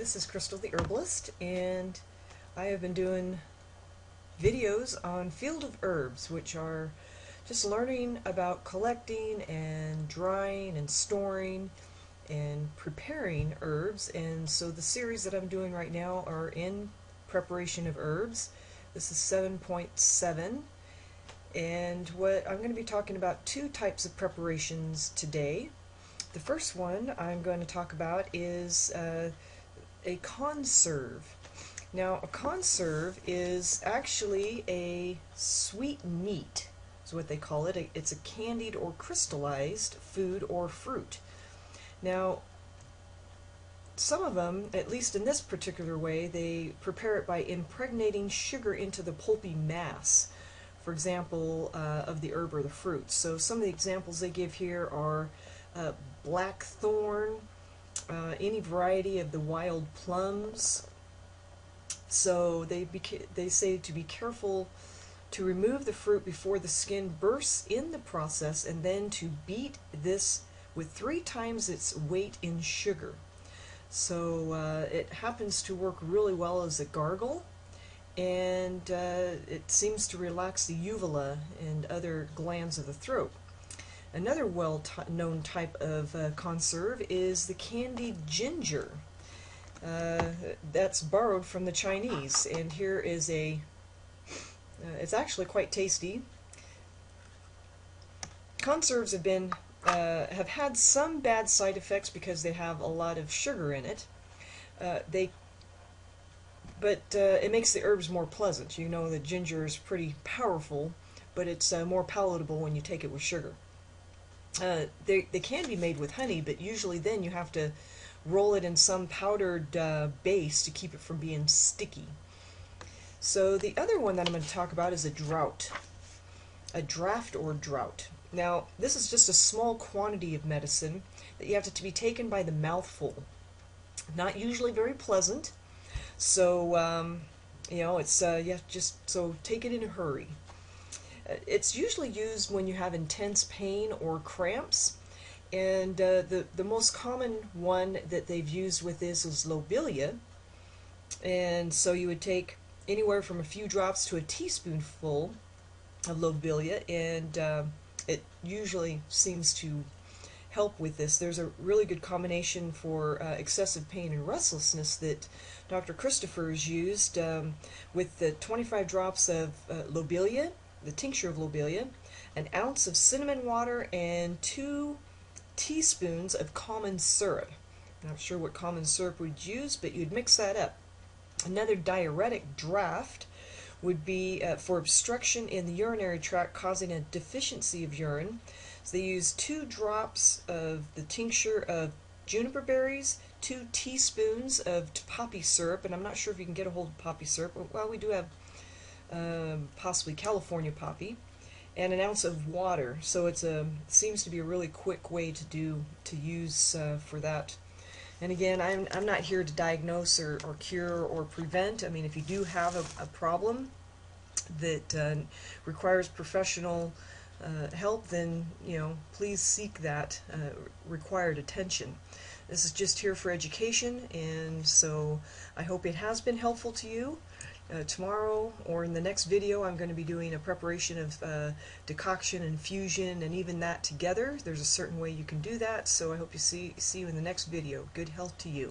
This is Crystal the Herbalist, and I have been doing videos on field of herbs, which are just learning about collecting and drying and storing and preparing herbs. And so the series that I'm doing right now are in preparation of herbs. This is 7.7, and what I'm going to be talking about two types of preparations today. The first one I'm going to talk about is a conserve. Now, a conserve is actually a sweet meat, is what they call it. It's a candied or crystallized food or fruit. Now, some of them, at least in this particular way, they prepare it by impregnating sugar into the pulpy mass, for example, of the herb or the fruit. So some of the examples they give here are blackthorn, any variety of the wild plums. So they say to be careful to remove the fruit before the skin bursts in the process, and then to beat this with 3 times its weight in sugar. So it happens to work really well as a gargle, and it seems to relax the uvula and other glands of the throat. Another well-known type of conserve is the candied ginger. That's borrowed from the Chinese, and here is it's actually quite tasty. Conserves have had some bad side effects because they have a lot of sugar in it. But it makes the herbs more pleasant. You know that ginger is pretty powerful, but it's more palatable when you take it with sugar. They can be made with honey, but usually then you have to roll it in some powdered base to keep it from being sticky. So the other one that I'm going to talk about is a draft or drought. Now, this is just a small quantity of medicine that you have to be taken by the mouthful. Not usually very pleasant, so you know, it's you have to so take it in a hurry. It's usually used when you have intense pain or cramps, and the most common one that they've used with this is lobelia. And so you would take anywhere from a few drops to a teaspoonful of lobelia, and it usually seems to help with this. There's a really good combination for excessive pain and restlessness that Dr. Christopher has used with the 25 drops of lobelia, the tincture of lobelia, an ounce of cinnamon water, and 2 teaspoons of common syrup. Not sure what common syrup we'd use, but you'd mix that up. Another diuretic draft would be for obstruction in the urinary tract causing a deficiency of urine. So they use 2 drops of the tincture of juniper berries, 2 teaspoons of poppy syrup, and I'm not sure if you can get a hold of poppy syrup. Well, we do have possibly California poppy, and an ounce of water. So it seems to be a really quick way to use for that. And again, I'm not here to diagnose or cure or prevent. I mean, if you do have a problem that requires professional help, then please seek that required attention. This is just here for education, and so I hope it has been helpful to you. Tomorrow or in the next video, I'm going to be doing a preparation of decoction, infusion, and even that together. There's a certain way you can do that, so I hope you see you in the next video. Good health to you.